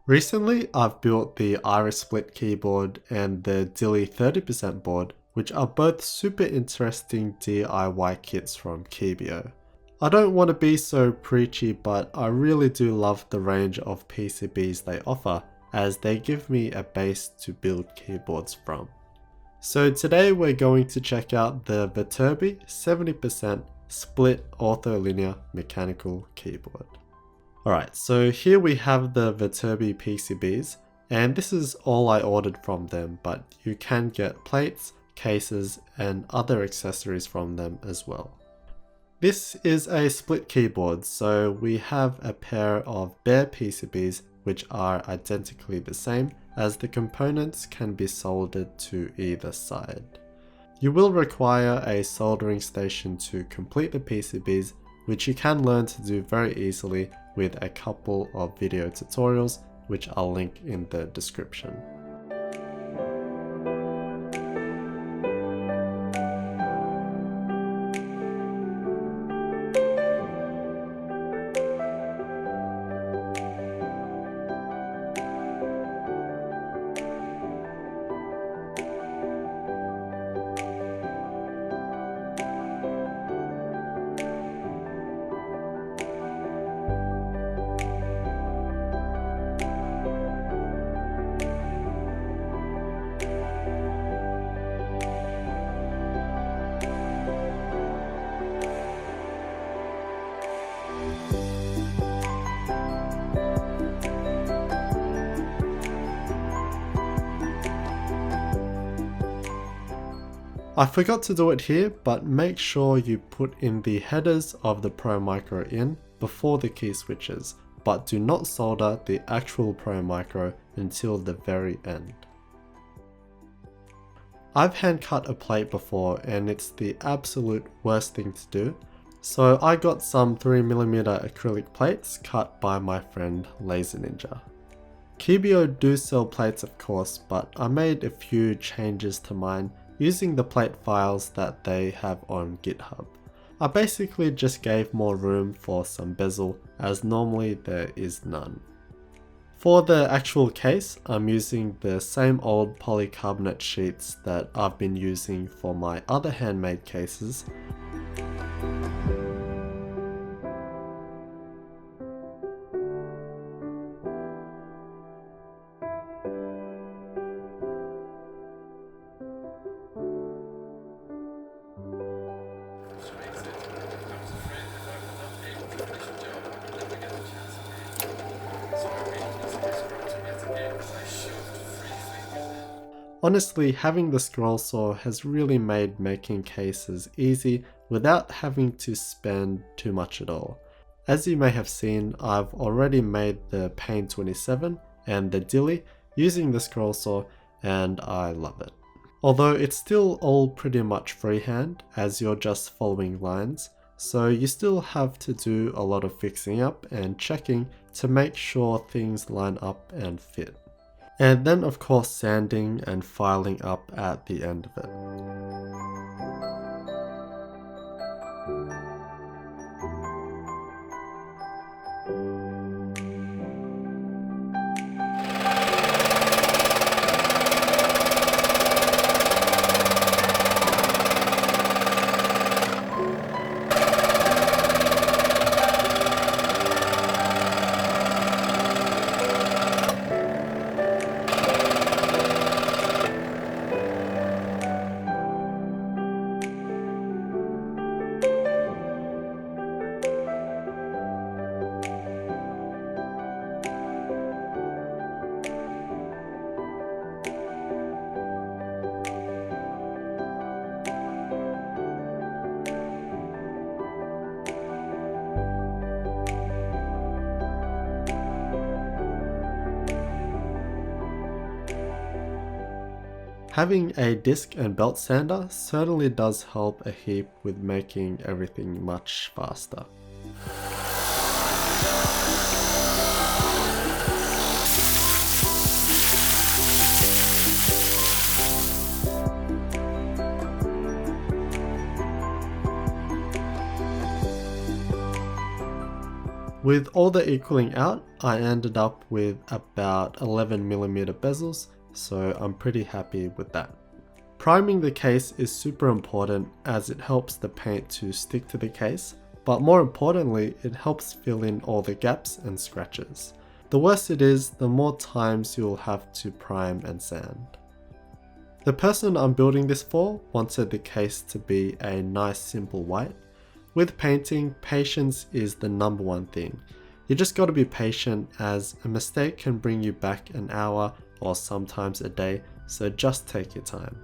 Recently, I've built the Iris Split keyboard and the Dilly 30% board, which are both super interesting DIY kits from Keebio. I don't want to be so preachy, but I really do love the range of PCBs they offer, as they give me a base to build keyboards from. So today we're going to check out the Viterbi 70% split ortholinear mechanical keyboard. Alright, so here we have the Viterbi PCBs, and this is all I ordered from them, but you can get plates, cases, and other accessories from them as well. This is a split keyboard, so we have a pair of bare PCBs which are identically the same, as the components can be soldered to either side. You will require a soldering station to complete the PCBs, which you can learn to do very easily with a couple of video tutorials, which I'll link in the description. I forgot to do it here, but make sure you put in the headers of the Pro Micro in before the key switches, but do not solder the actual Pro Micro until the very end. I've hand cut a plate before and it's the absolute worst thing to do, so I got some 3mm acrylic plates cut by my friend Laser Ninja. Keebio do sell plates of course, but I made a few changes to mine using the plate files that they have on GitHub. I basically just gave more room for some bezel, as normally there is none. For the actual case, I'm using the same old polycarbonate sheets that I've been using for my other handmade cases. Honestly, having the scroll saw has really made making cases easy without having to spend too much at all. As you may have seen, I've already made the Pain 27 and the Dilly using the scroll saw, and I love it. Although it's still all pretty much freehand, as you're just following lines, so you still have to do a lot of fixing up and checking to make sure things line up and fit. And then of course sanding and filing up at the end of it. Having a disc and belt sander certainly does help a heap with making everything much faster. With all the equaling out, I ended up with about 11mm bezels, so I'm pretty happy with that. Priming the case is super important as it helps the paint to stick to the case, but more importantly, it helps fill in all the gaps and scratches. The worse it is, the more times you'll have to prime and sand. The person I'm building this for wanted the case to be a nice simple white. With painting, patience is the number one thing. You just gotta be patient as a mistake can bring you back an hour or sometimes a day, so just take your time.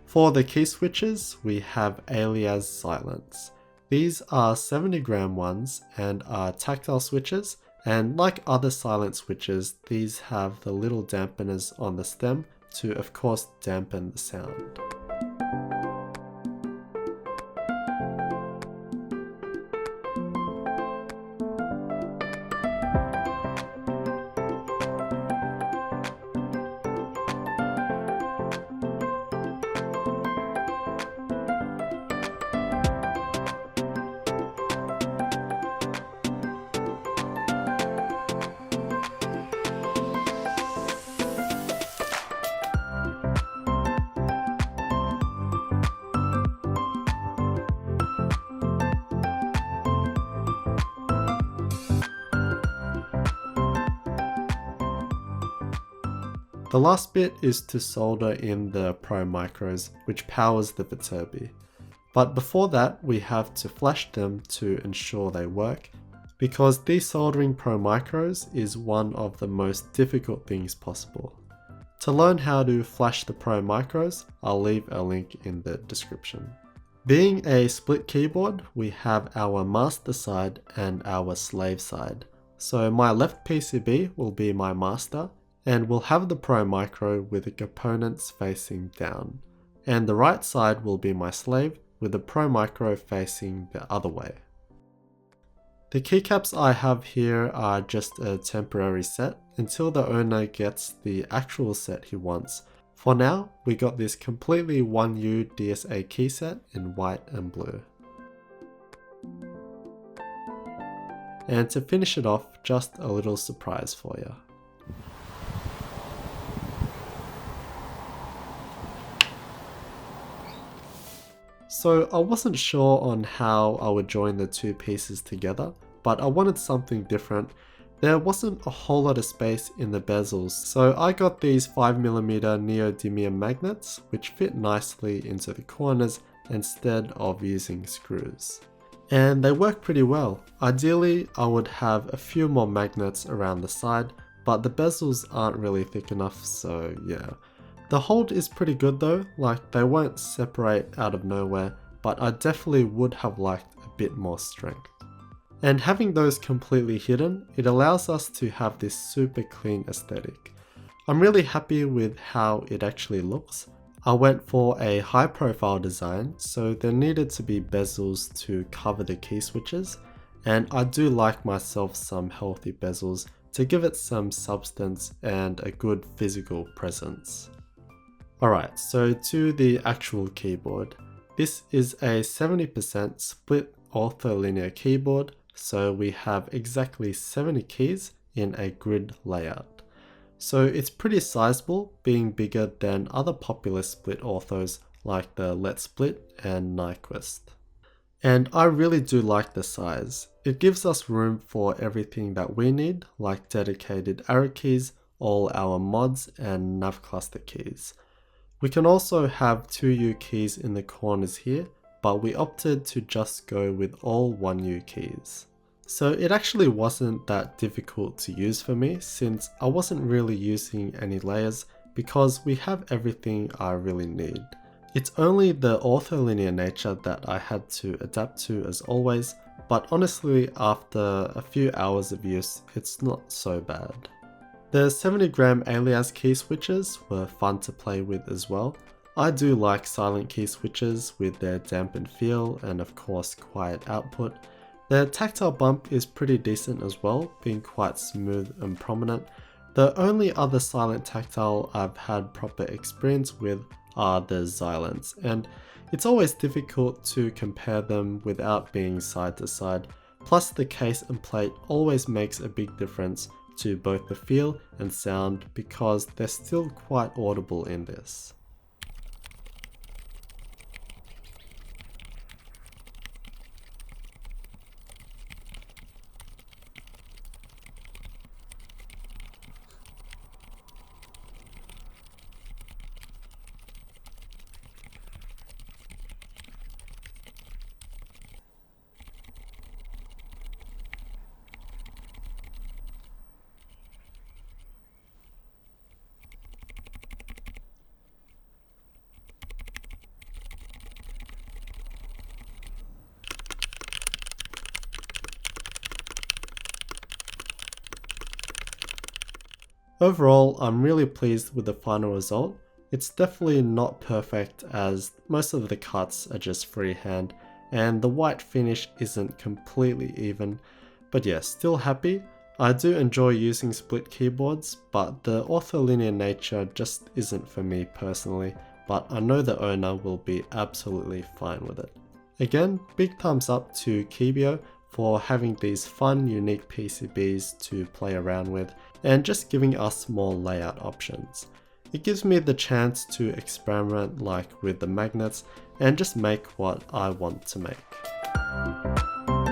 For the key switches, we have Alias Silence. These are 70g ones and are tactile switches, and like other silent switches, these have the little dampeners on the stem to of course dampen the sound. The last bit is to solder in the Pro Micros, which powers the Viterbi. But before that, we have to flash them to ensure they work, because desoldering Pro Micros is one of the most difficult things possible. To learn how to flash the Pro Micros, I'll leave a link in the description. Being a split keyboard, we have our master side and our slave side. So my left PCB will be my master, and we'll have the Pro Micro with the components facing down. And the right side will be my slave with the Pro Micro facing the other way. The keycaps I have here are just a temporary set until the owner gets the actual set he wants. For now, we got this completely 1U DSA key set in white and blue. And to finish it off, just a little surprise for you. So I wasn't sure on how I would join the two pieces together, but I wanted something different. There wasn't a whole lot of space in the bezels, so I got these 5mm neodymium magnets which fit nicely into the corners instead of using screws. And they work pretty well. Ideally, I would have a few more magnets around the side, but the bezels aren't really thick enough, so yeah. The hold is pretty good though, like they won't separate out of nowhere, but I definitely would have liked a bit more strength. And having those completely hidden, it allows us to have this super clean aesthetic. I'm really happy with how it actually looks. I went for a high profile design, so there needed to be bezels to cover the key switches, and I do like myself some healthy bezels to give it some substance and a good physical presence. Alright, so to the actual keyboard. This is a 70% split ortholinear keyboard, so we have exactly 70 keys in a grid layout. So it's pretty sizable, being bigger than other popular split orthos like the Let's Split and Nyquist. And I really do like the size. It gives us room for everything that we need, like dedicated arrow keys, all our mods and nav cluster keys. We can also have 2U keys in the corners here, but we opted to just go with all 1U keys. So it actually wasn't that difficult to use for me since I wasn't really using any layers because we have everything I really need. It's only the ortholinear nature that I had to adapt to as always, but honestly after a few hours of use it's not so bad. The 70g alias key switches were fun to play with as well. I do like silent key switches with their dampened feel and of course quiet output. The tactile bump is pretty decent as well, being quite smooth and prominent. The only other silent tactile I've had proper experience with are the Xylants, and it's always difficult to compare them without being side to side, Plus the case and plate always makes a big difference to both the feel and sound because they're still quite audible in this. Overall, I'm really pleased with the final result. It's definitely not perfect as most of the cuts are just freehand and the white finish isn't completely even, but yeah, still happy. I do enjoy using split keyboards, but the ortholinear nature just isn't for me personally, but I know the owner will be absolutely fine with it. Again, big thumbs up to Keebio for having these fun, unique PCBs to play around with and just giving us more layout options. It gives me the chance to experiment like with the magnets and just make what I want to make.